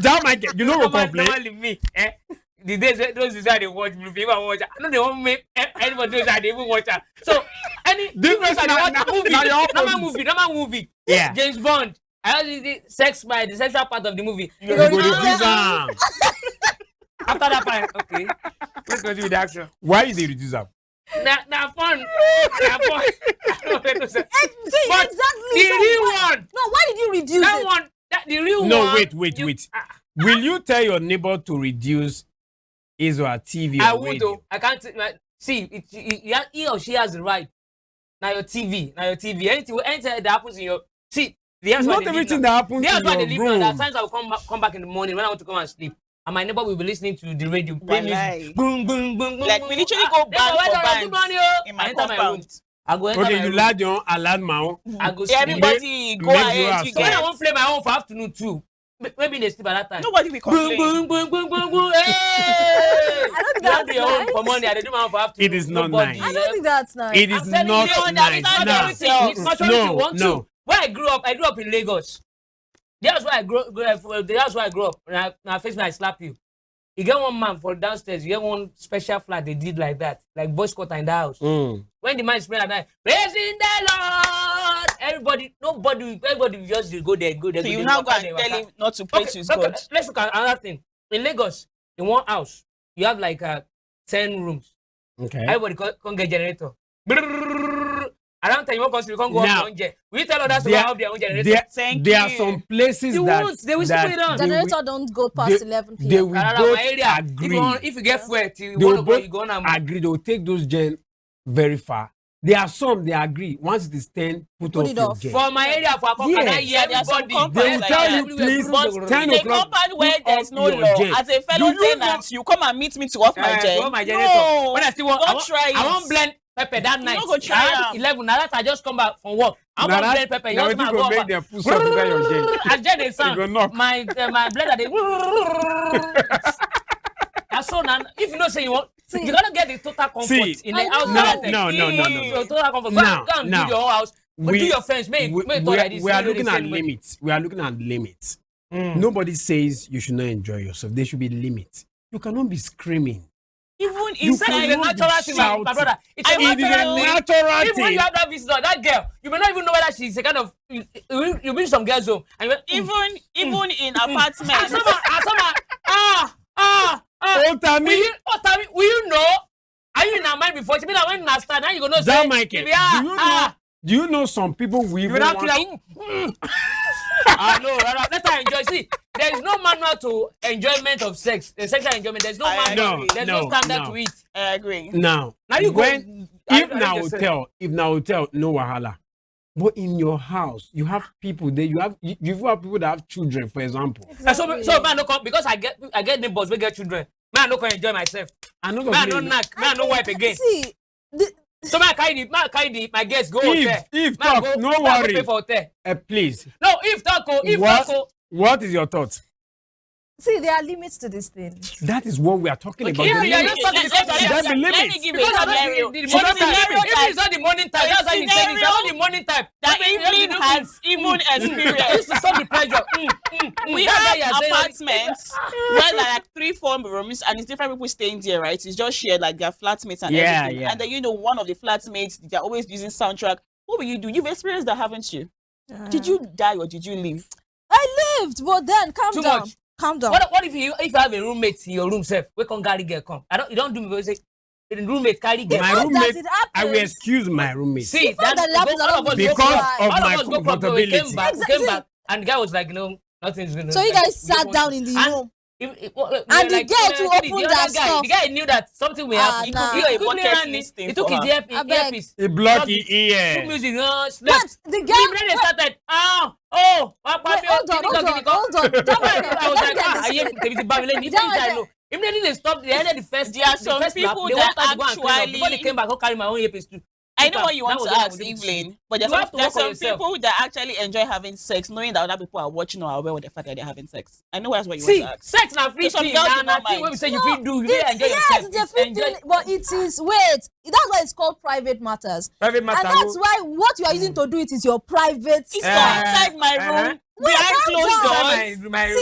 Ja Michael, you know complain. Normally me. The days those days I they watch movie, I watch. I know they won't make anybody those that they even watch. So any This person I watch now- movie, now your normal opposite. movie. Yeah. James Bond. I only did sex by the sexual part of the movie. You go reduce am. After that part, okay. Let's go with the action. Why you dey reduce am? Now fun. Now fun. I don't know what to say. But Exactly. the So real why- one. No, why did you reduce That it? one. The real one. No, wait. you- Will you tell your neighbor to reduce his or her TV I or would radio? though. I can't see. He or she has the right. Now your TV. Anything that happens in your Not everything that happens That's why in they your leave. room. There are times I will come back in the morning when I want to come and sleep, and my neighbor will be listening to the radio, play Walai. music, boom, boom, boom, boom. Like, boom. we literally go Neighbor, band why for don't I do band money, oh? in my I enter my room. compound. I go enter Okay, my you room. lad your alarm man. I go sleep. Everybody go make ahead. you You So when I get. won't play my own for afternoon too, maybe they sleep at that time. Nobody will Boom, complain. boom, boom, boom, boom, boom. Hey! I don't think You have that's your own nice. for money. I dey do my own for afternoon. It is not Nobody, nice. I don't think that's nice. It is I'm telling not you, nice. that's Nah. everything. It's maturity No, one no. too. Where I grew up in Lagos. That's why I grew up. Now face me, I slap you. You get one man for downstairs, you get one special flat they did like that, like boys quarter in the house. When the man is praying like that, praising the Lord, everybody will just go there. So you now go and tell him not to praise his God. Let's look at another thing. In Lagos, in one house, you have like 10 rooms. Okay. Everybody can get generator. Around time you want to go Now, off your own. We tell others to there- have their own generator. There are some places You that won't. They will still put it on. Generator don't go past they- 11 they p.m. will Around both my area, agree. if you get fuel till you They want will to go, both you go now. agree. They will take those gen very far. There are some they agree. Once it is 10, put off it your off. gen. For my area, for Akoka, Yes. that year, Yeah, there are some everybody. compounds They will like tell that. you, please, But 10 In a o'clock. compound where put there's off no your law, gen. as a fellow Do you know- tenant, you come and meet me to off my gen. My generator. No, When I still want, don't try it. I want blend pepper that night. no go try Around am. 11, now that I just come back from work. I Now want that- blend pepper. You now just wetin go go make over. them put something inside your gen. As gen dey You go sound, knock. my blender dey. That's so now. If you know say you want, you gotta get the total comfort See, in the I house. know. No. So total comfort. Now, Go and now, do your whole house. But do your fence. Make we talk like this. are You know looking they at send money. limits. We are looking at limits. Mm. Nobody says you should not enjoy yourself. There should be limits. You cannot be screaming. Even You Sex inside is a cannot be natural thing, my shouting. brother. It's a I It is natural a thing. natural Even when thing. you have that visitor, that girl, you may not even know whether she's a kind of. You bring some girls home, and you even in apartments. Will you know? Are you in her mind before? She mean that when you start, now you gonna say. That Michael, if you are, do you know some people will you even will not want- kill her. No, let her enjoy. See, there is no manual to enjoyment of sex. The sexual enjoyment. There's no I manual. agree. There's no No, standard no. to it. I agree. Now, Now you when go. if na hotel, no wahala. But in your house, you have people there. You have people that have children, for example. So man, no come because I get neighbors we get children. Man, no can enjoy myself. And not Man, no knack. Man, no wipe again. See, So man, carry my guests go hotel. If Man, talk, go, no man, go worry. pay for hotel. Please. No, if talk. What is your thought? see, there are limits to this thing. That is what we are talking about. Yeah, The yeah, limits. yeah. That's the Let me limits. give Because a I don't scenario. the A morning time. scenario If it's not the morning time, that's how you say it's not the morning time. that Maybe Evelyn you has even I used experienced. to stop the pressure. We That's have why you're saying all this- apartments where there are like 3-4 rooms and it's different people staying there, right? It's just shared like their flatmates and Yeah, everything. yeah. And then one of the flatmates, they're always using soundtrack. What will you do? You've experienced that, haven't you? Did you die or did you live? I lived, but then calm Too down. much. Calm down. What if you have a roommate in your room, self? We can carry girl come. You don't do me because say the roommate carry girl. My How does roommate, it happen? I will excuse my roommate. See, fact that happens all of us because go club. of All my of us go club, so we came comfortability. back, Exactly. and the guy was like, no, nothing's gonna. So you like, guys we just sat want down to- in the and room. And the girl to open that stuff. The guy knew that something will happen. nah. He could be a quickly bucket ran in, list thing he took for his her. earpiece. He blocked Stop his Put ear. music, But slept. the Then girl. they started, Wait, hold on. Don't worry. I was Let me like, get I hear this straight. TV Babylon. If That was I it. know. Immediately they stopped. They ended the first. There are the some first lap, people they that wanted to go and clean up. Before they actually- came back, I'll carry my own earpiece too. I know what you want That to was what I ask, was able to Evelyn, see. but You have to there's work on some yourself. people that actually enjoy having sex, knowing that other people are watching or are aware of the fact that they're having sex. I know that's what you See, want to ask. sex na free So some thing. girls Na do not thing wey mind. we say you fit do. You fit enjoy Yes, yourself. it's a free thing, but it is wait. That's why it's called private matters. Private And that's why what you are using to do it is your private It's stuff. not inside my room. behind closed doors. See,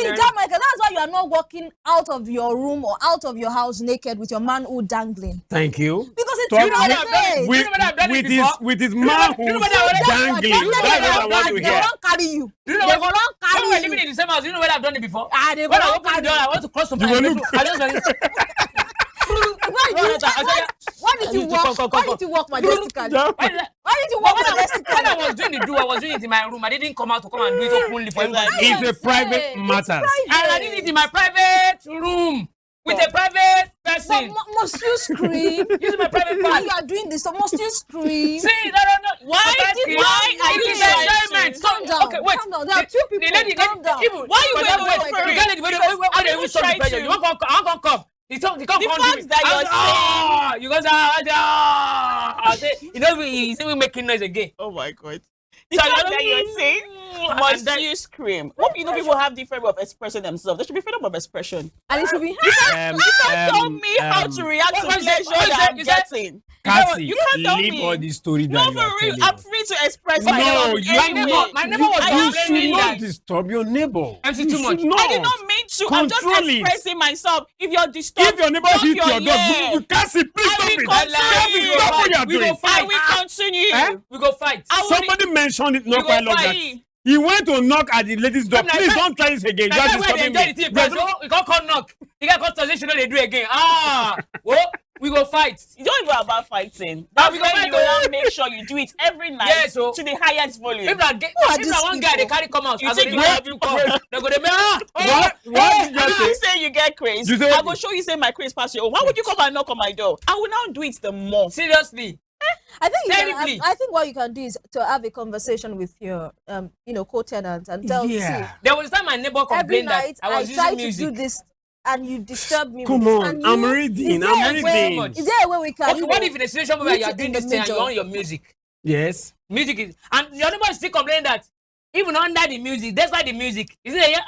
Jamaica, that's why you are not walking out of your room or out of your house naked with your manhood dangling. Thank you. Because it's Talk private. with his manhood dangling. That's what I want to They hear. won't carry you. Do you know They what? won't When carry we're you. living in the same house, you know where I've done it before? They When I won't open the carry door, you. I want to cross some You will look. I just like, Why did you walk majestically? Why did you walk when I majestically? was doing the do, I was doing it in my room. I didn't come out to come and do it openly for everybody. It's a private matter. And I did it in my private room with a private person. But must you scream? Using my private When part. you are doing this, so must you scream? See, no. Why are you enjoyment? Calm down. Okay, wait. Calm down. There are two people. Calm down. Why you waiting for it? You won't come. The fact that you're you guys are he's even making noise again. Oh my God. The fact that you're saying, must you scream? Hope you know people have different way of expressing themselves. There should be freedom of expression. And it should be. Tell me how to react to pleasure that I'm getting. Cassie, You can't tell leave me. all this story No, that you for are real. telling I'm us. free to express No, myself. you anyway. my neighbor was I You am should free. not disturb your neighbor. MC You too should much. not. I did not mean to. I'm just Control it. expressing myself. If you're disturbed, If your neighbor knock hit your your door, ear. you can't see. Please I stop will it. continue. Stop what you are We go doing. fight. I will continue. We go fight. I will Somebody mentioned it not go quite long fight. that he went to knock at the lady's door. Come now, Please come- don't try this again. You are That's why they disturbing enjoy the me. team. Because you can't call knock. You can't call translation, they do again. Well, we go fight. You don't even about fighting. Now That's we go when fight, you oh. now make sure you do it every night Yes, oh. to the highest volume. If that one guy they carry come out, You I go think dey you make have- you come. They go dey make What did you You just say? say you get crazy. You say I what? will show you say my craze past your own. Why would you come and knock on my door? I will now do it the more. Seriously. I think Terribly. I think what you can do is to have a conversation with your co-tenant and tell Yeah. There was time my neighbor every complained that night I was try using to music. do this and you disturb me. Come with this. on, And I'm you- reading, is there I'm a way- reading. Is there a way we can? Okay, what if in a situation where meet you are in doing the this thing and you middle? want your music? Yes. Music is, and your neighbor is still complaining that even under the music, despite the music, isn't it?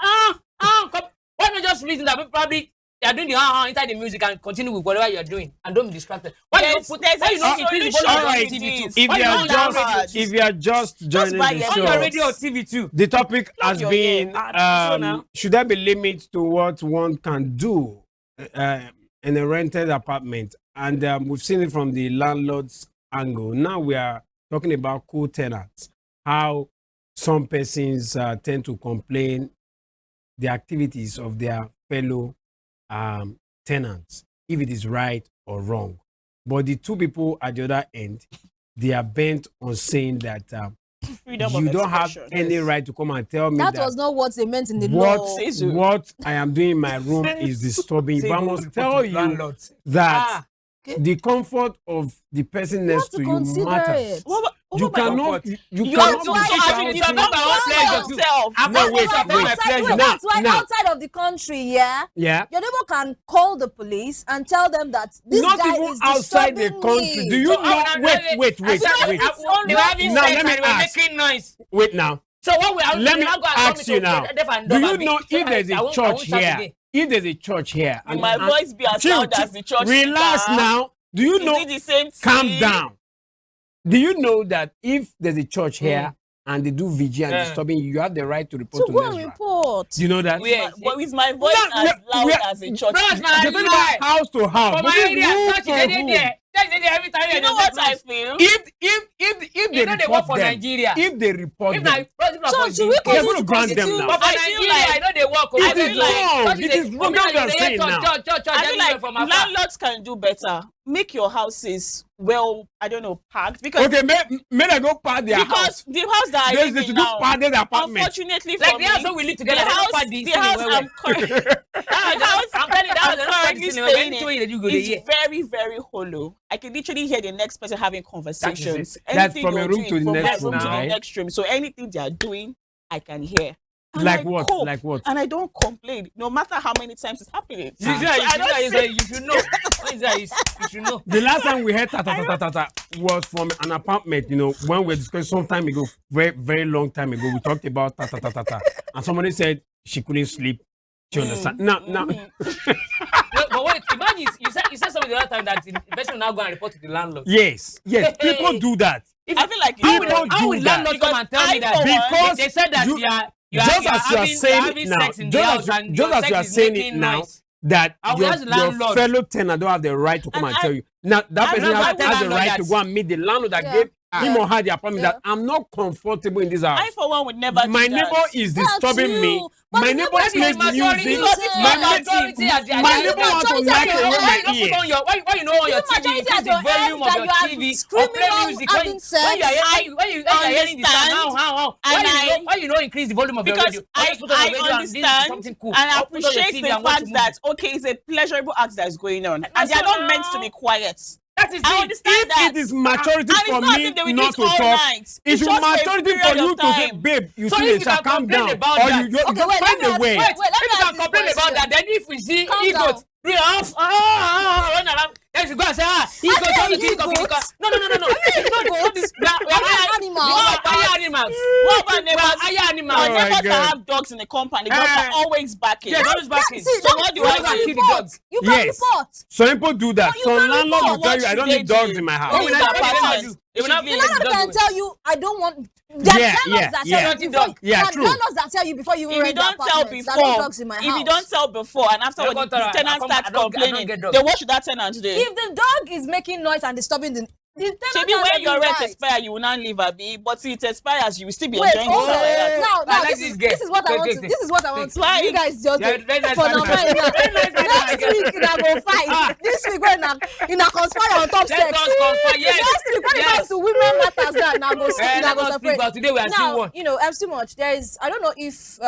Come, why not just reason that probably you are doing the inside the music and continue with whatever you are doing and don't be distracted. Why you don't put? There's Why a you don't increase the solution volume on to TV too? this. If Why you you are don't down radio just too? if you are just joining buy the your On your show, radio or TV too. the topic has your been ear. So now. should there be limits to what one can do in a rented apartment? And we've seen it from the landlord's angle. Now we are talking about co-tenants, how some persons tend to complain the activities of their fellow tenants, if it is right or wrong. But the two people at the other end, they are bent on saying that Freedom of you don't have expression. any right to come and tell me That that was not what they meant in the law. what I am doing in my room is disturbing. But I must tell you Landlords. that the comfort of the person You next have to to you consider matters. it. You cannot. You You cannot. have to be why shouting. it's about my own pleasure too. yourself. No, wait, That's wait. why outside, that's why outside of the country, yeah, Yeah. your neighbor can call the police and tell them that this Not guy even is outside the disturbing country. me. Do you So, know? Wait. They were having Now, sex let me and they were ask. making noise. Wait now. So what we are Let me ask you now. Do you know if there's a church here? If there's a church here, Will my voice be as chill, loud as the church relax speaker? now. Do you Is know? it the same Calm thing? down. Do you know that if there's a church here and they do VG and disturbing you, you have the right to report To to go and Nesra? report. Do you know that? Where? But is my voice No, as no, loud we are- as a church Bros, speaker? man. You're talking about house to house. For but my this area, room church for is room. there. Every time You know what I feel? If You they know they work report for them, Nigeria. if they report If them, na president So for should we UK, they're continue going to to grant them constitute? now. but for I feel Nigeria, like- I know they work. It I is feel like- wrong. It is wrong. That's what I'm saying now. I feel like from afar. landlords can do better. Make your houses well, I don't know, packed because Okay, may they go park their house. because the house that I They live should in go now, park their apartment. unfortunately for Like the me, house where we live together, the they don't house, part this the thing house well, well. I'm currently I'm telling you, that I'm was not currently practicing. staying Anything you do, go there. is very, very hollow. I can literally hear the next person having conversations. That's Anything from you're a room doing, to the from next that room room, to right? the next room. So anything they are doing, I can hear. And Like I what? cope, Like what? And I don't complain, no matter how many times it's happening. You should know. You should know. The last time we heard ta was from an apartment, when we were discussing some time ago, very, very long time ago, we talked about ta. And somebody said she couldn't sleep. Do you understand? Now, No, but wait, imagine you said something the other time that the person will now go and report to the landlord. yes, people do that. I feel like How People will do landlord come Because and tell me I, that? for one, Because They said that you- just as you are saying it now, just as you are saying it now, that your fellow tenant don't have the right to come and tell you. Now that person has the right to go and meet the landlord that gave him or her the apartment that I'm not comfortable in this house. I for one would never. My neighbor is disturbing me. My neighbor plays music. My neighbor wants to knock away my ear. Why you know on your TV? Increase the volume of your TV. Or play music. When you are hearing the sound, how? Why you know increase the volume of your radio? I understand and I appreciate the fact that it's a pleasurable act that is going on, and they are not meant to be quiet. That is I understand that. It is maturity for me not to talk. It's maturity for you to say, babe, you see, it shall calm down. Or you find a way. Wait, if you can complain about that, then if we see ego, run around, then you go and say, ego. No. What about neighbors? Neighbors that have dogs in the compound, the dogs are always barking. Yeah, always barking. So what do I do? Kill the dogs. You can report. Some people do that. Some landlords will tell you, I don't need dogs in my house. The landlord can tell you, I don't want. Landlords that tell you before you rent the apartment. If you don't tell before, and afterwards the tenant starts complaining, then what should that tenant do? If the dog is making noise and disturbing the tenant, maybe when your rent expires, you will not leave Abi, but if it expires, you will still be enjoying it. Now, this is what I want. This is what I want. You guys just for now. Next week I go fight. This week when I conspire on top sex. Next week when it comes to women matters, that now go separate. Today we are still one. too much. There is, I don't know if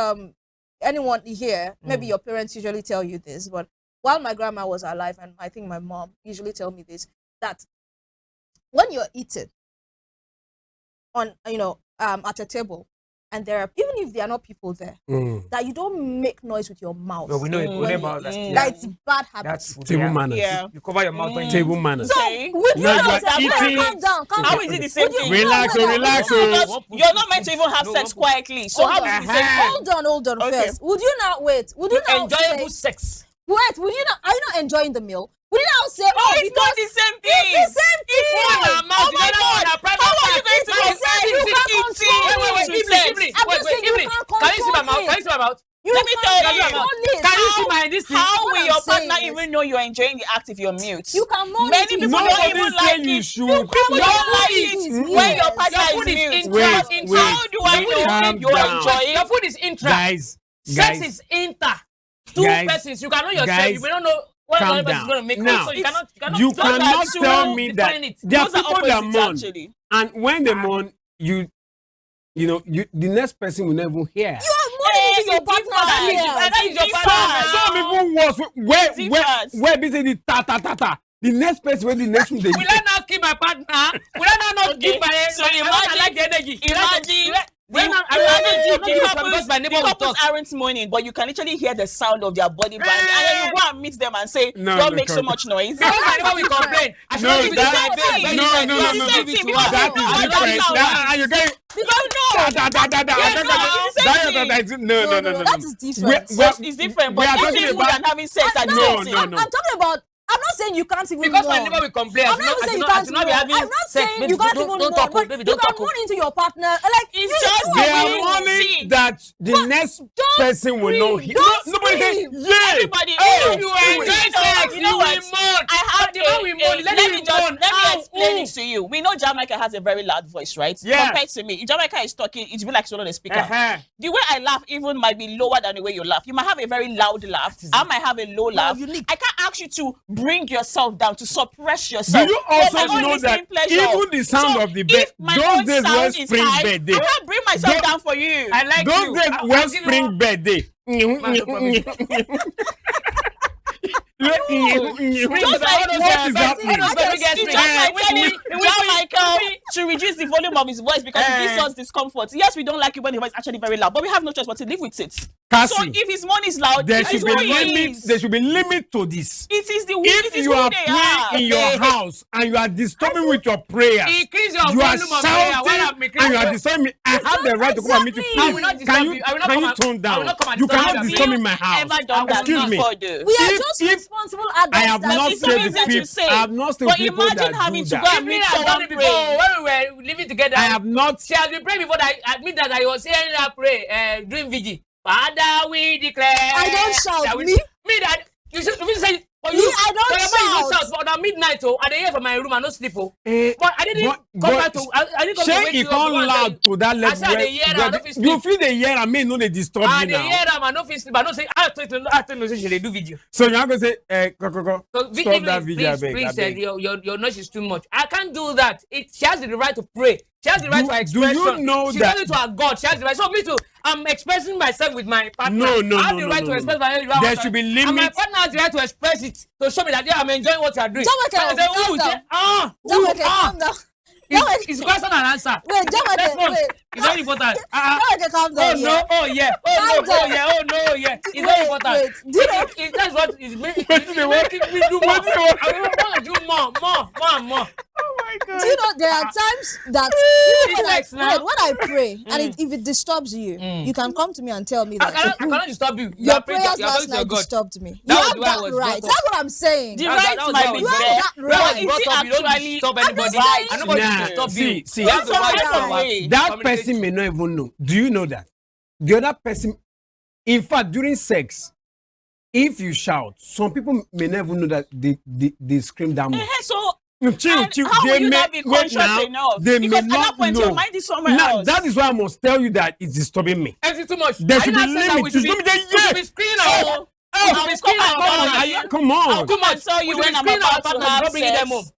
anyone here, maybe your parents usually tell you this, but while my grandma was alive, and I think my mom usually tell me this, that when you're eating on, at a table, and there are, even if there are not people there, that you don't make noise with your mouth. No, we know about that. That's bad habit. That's food. Table manners. Yeah. You cover your mouth when Table manners. So, with Now you you are eating. calm down. How is it the same thing? Relax. Because you're not meant to even have sex quietly. So how is it the same thing? Hold on Okay. first. Would you not wait? Would you not enjoyable say, sex. wait, would you not, are you not enjoying the meal? Would you not say, It's not the same thing. It's the same thing. Oh my God. How are you going to compare Evelyn, I'm just saying you can't control can you see my mouth? Can you see my mouth? Let me tell you. Can you see my this thing? How will your partner saying even know you're enjoying the act if you're mute? You can monitor. Many people don't even like you it. should. People don't like it when your partner Your food is is mute. intra. How do I know you're enjoying? Your food is intra. Guys, Sex is inter. Two persons. You can know yourself. You may not know what calm another person is going to make. Now, So you cannot tell me that there are Those are people that opposites, mourn, actually. and when they mourn, the next person will never hear. Your partner. That is your partner. Some even worse. Where be say the ta. The next person, when the next one they. Will I not keep my partner? Will I not keep my? So I like the energy. Imagine. The couples aren't moaning, but you can literally hear the sound of their body banging, and then you go and meet them and say, "Don't make so much noise." Whenever we complain, I should not give it to my babe. No. That is different. It's different, but eating food and having sex are different. I'm talking about. I'm not saying you can't even Because mourn. whenever we complain, I'm not saying you can't mourn. I'm not saying you can't even mourn. But you can mourn into your partner. Like It's just they are warning that the next person will know. Nobody say, yeah. Everybody, you enjoy sex, you know what? I have let me explain it to you. We know Jamaica has a very loud voice, right? Yeah. Compared to me, if Jamaica is talking, it's be like swallowing a speaker. The way I laugh even might be lower than the way you laugh. You might have a very loud laugh. I might have a low laugh. I can't ask you to bring yourself down, to suppress yourself. Do you also know that even the sound of the bed, those days were spring birthday. I can't bring myself down for you. I like those you. days were spring birthday. Just like what is happening? Michael to reduce the volume of his voice because it gives us discomfort. Yes, we don't like it when the voice is actually very loud, but we have no choice but to live with it. Cassie, so if his money is loud, there should be limit to this. It is the if you are praying in your house and you are disturbing with your prayers, you are shouting and you are disturbing me. I have the right to come and meet you. Please, can you tone down? You cannot disturb me in my house. Excuse me. We are just responsible adults. I have not said the people. I have not said people that do that. Go and meet someone pray. when we were living together, I have not. She has been praying before that. I admit that I was hearing her pray during VG. Father, we declare. I don't shout. Me that you should say. For Me, I don't shout. But at midnight, I didn't hear from my room. I no sleep. But I didn't come back to. I didn't come to wake you up. Loud to that level. I said the year. You feel the year. I mean, no, they disturb you now. The year, I no feel sleep. I don't say. I tell you, say they do video. So you're going to say, go. So, stop that video. Please, your noise is too much. I can't do that. She has the right to pray. She has the right to expression. Do you know she that? She does it to her God. She has the right. So me too. I'm expressing myself with my partner. No. I have the right to express myself. There should be limits. And my partner has the right to express it to show me that I'm enjoying what you are doing. Calm down. It's question and answer. Wait, wait. It's very important. Calm down. Oh yeah. It's very important. Wait. That's what is making me do more. I want to do more. Oh my God. Do you know there are times that when I pray and if it disturbs you, you can come to me and tell me that. I cannot disturb you. Your prayers last night disturbed me. You have that right. That's what I'm saying. The right might be there. You don't disturb anybody. And nobody disturb you. See, that person may not even know. Do you know that? The other person, in fact, during sex, if you shout, some people may never know that they scream that much. So, chill. How will you not be conscious enough? They because may not at that point, know. your mind is somewhere else. That is why I must tell you that it's disturbing me. It's too much. There should be limits. You should be screening. Come on. I'll come and tell you when I'm about to have sex.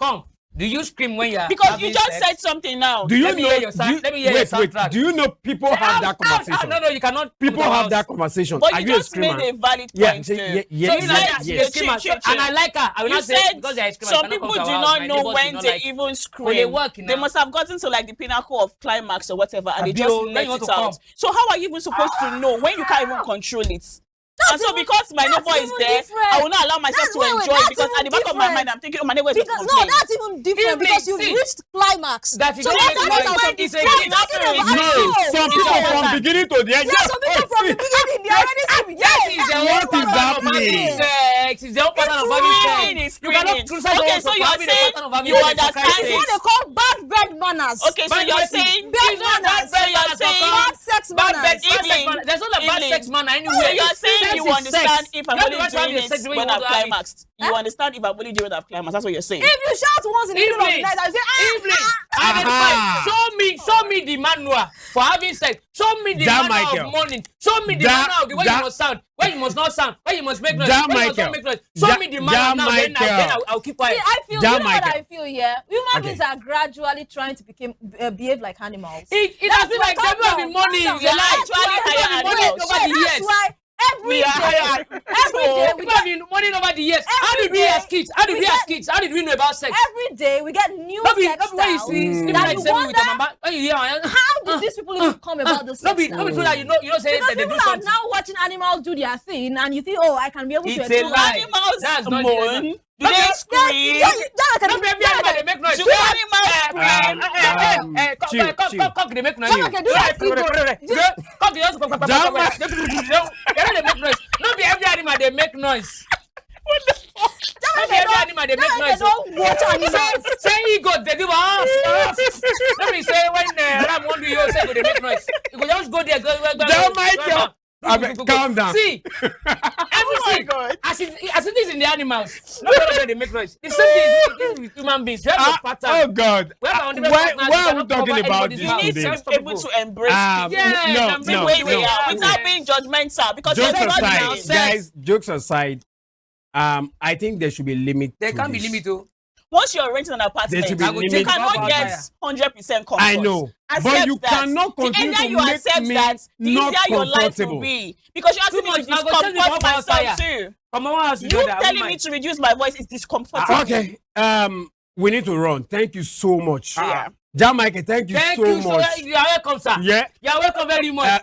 Come. Do you scream when you're because you just said something now? Do you let me know? Hear your let me hear your soundtrack. Do you know people have that conversation? No, you cannot. People have that conversation. But you just made a valid point. So you said, and I like her. I will not say because they're screaming. Some people do not know when they even scream. They must have gotten to like the pinnacle of climax or whatever, and they just let it out. So how are you even supposed to know when you can't even control it? And so because my neighbor is there, I will not allow myself to enjoy it because at the back of my mind I'm thinking, oh, my neighbor is going to complain. No, that's even different because you've reached climax. That is so when it's some people from beginning to the end. Yes, some people from the beginning they already scream. What is happening? It's the own pattern of having sex. You cannot criticize okay, so you're saying you understand what they call bad bed manners. Okay, so you're saying bad manners. So you're saying bad sex manners. There's not a bad sex manner anywhere. So you're saying you understand if I'm only doing it when I've climaxed. You understand if I'm only doing it when I've climaxed. That's what you're saying. If you shout once in the middle of the night, I say, show me the manual for having sex. Show me the manual of mourning. Show me the manual of the way you must sound, where you must not sound, where you must make noise, where you must not make noise. Show me the manual now, then I'll keep quiet. See, I feel, you know what I feel here? Human beings are gradually trying to behave like animals. It has been like every morning. You're actually higher animals. That's why every day we get money over the years. How did we as kids? How did we know about sex? Every day we get new sex styles that you wonder how did these people even come about the sex style? So that you know say because that they do people are something. now watching animals do their thing and you think, oh, I can be able to it's a lie. Animals that's not moan. Do they scream? Not every animal they make noise. Do animals scream? Cock they make noise. Cock they make noise. Not be every animal they make noise. What the fuck? Not be every animal they make noise. Don't watch animals. Say ego they do let me say when Ram want to you say they make noise. You go just go there go. Calm down. See, everything as it is in the animals. Not all of them they make noise. The same thing is with human beings. We have a pattern. Oh God. Why are we talking about this today? You need to be able to embrace no. without being judgmental. Because jokes aside, guys. Jokes aside, I think there should be a limit. There can be limit though. Once you're renting an apartment, you cannot get 100% comfort. I know, but you cannot continue to make me not your life will be. Because you asking me to discomfort myself too. You telling me to reduce my voice is discomforting. Okay, we need to run. Thank you so much. Yeah. Jamaica, thank you so much. You are welcome, sir. Yeah. You are welcome very much.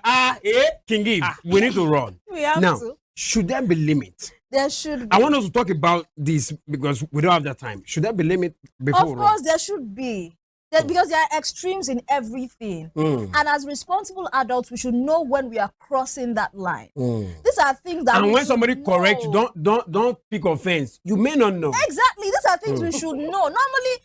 King Eve, we need to run. We have now, to. Should there be limit? There should be. I want us to talk about this because we don't have that time. Should there be limit before? Of course, there should be. Because there are extremes in everything. And as responsible adults, we should know when we are crossing that line. These are things that. And when somebody corrects you, don't pick offense. You may not know. Exactly. These are things we should know. Normally,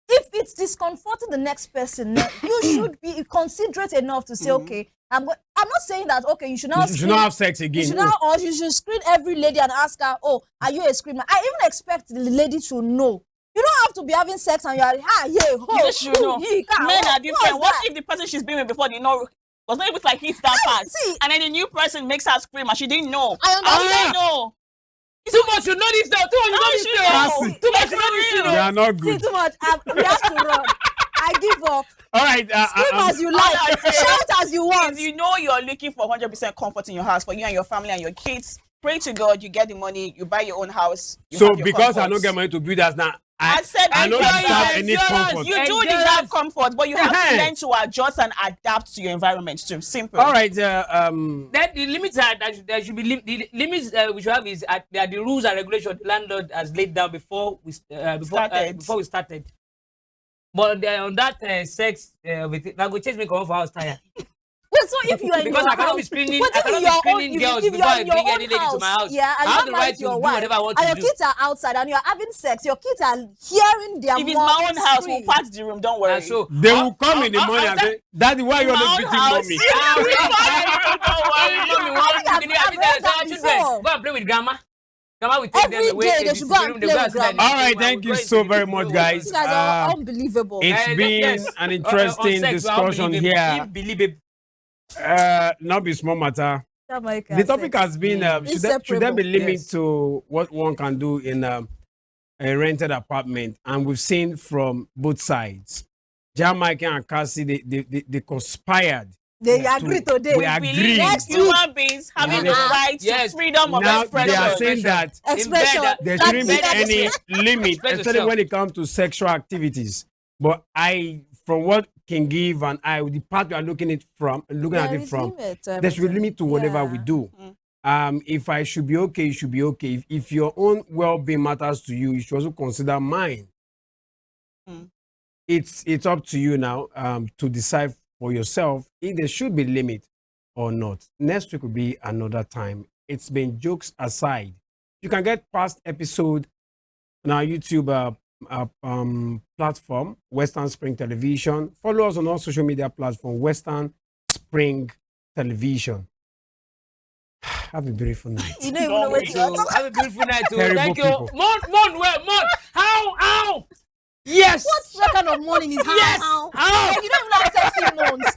if it's discomforting the next person, you should be considerate enough to say, okay, I'm not saying that, okay, you should not You should not have sex again. or you should screen every lady and ask her, oh, are you a screamer? I even expect the lady to know. You don't have to be having sex and you are, You should know. Men are different. What if the person she's been with before did not was not able to like hit that fast, and then the new person makes her scream and she didn't know? I understand. know. Too much you know this now. Too much you know this now. Too much you know this now. They are not good. See, too much. We have to run. I give up. All right. Scream as you like. Shout as you want. If you know you're looking for 100% comfort in your house for you and your family and your kids, pray to God you get the money, you buy your own house. So because I don't get money to build us now, I said don't deserve any comfort. You do deserve comfort, but you have to learn to adjust and adapt to your environment too. Simple. All right. That the limits are there should be the limits we should have is there are the rules and regulations the landlord has laid down before we started. But on that sex with it, now go chase me come for house tire. Wait, so if you are in Because your I cannot house, be screening, what I if cannot your be screening own, girls if before you're I in your bring any own lady house, to my house. yeah, and I have you the have right to your do wife, whatever I want and to your do. kids are outside, and you're having sex, your kids are hearing their If it's my own house, we'll scream. pack the room. Don't worry. And so they will come in the morning and say, Daddy, why are you my always own beating house. mommy? Go and play with grandma. Grandma will take Every them away. day they should go and play with grandma. All right, thank you so very much, guys. You guys are unbelievable. It's been an interesting discussion here. Unbelievable. Not be small matter. Jamaica The topic sex. has been should there be limit to what one can do in a rented apartment? And we've seen from both sides. Jamaica and Cassie, they conspired. They agree today. We agree. Next Human beings having the right to freedom of Now expression. they are saying that Expression. there shouldn't be That's any it. limit, Express especially yourself. when it comes to sexual activities. But from what can give and the part we are looking at it from, there should be limit to whatever we do. If I should be okay, you should be okay. If your own well-being matters to you, you should also consider mine. It's up to you now to decide for yourself if there should be limit or not. Next week will be another time. It's been jokes aside. You can get past episode on our YouTube platform, Western Spring Television. Follow us on all social media platforms, Western Spring Television. Have a beautiful night. You don't even know what you're talking. Have a beautiful night. Terrible Thank you. people. Mon. How? Yes. What kind of morning is Yes. how? How? You don't even know sexy moans.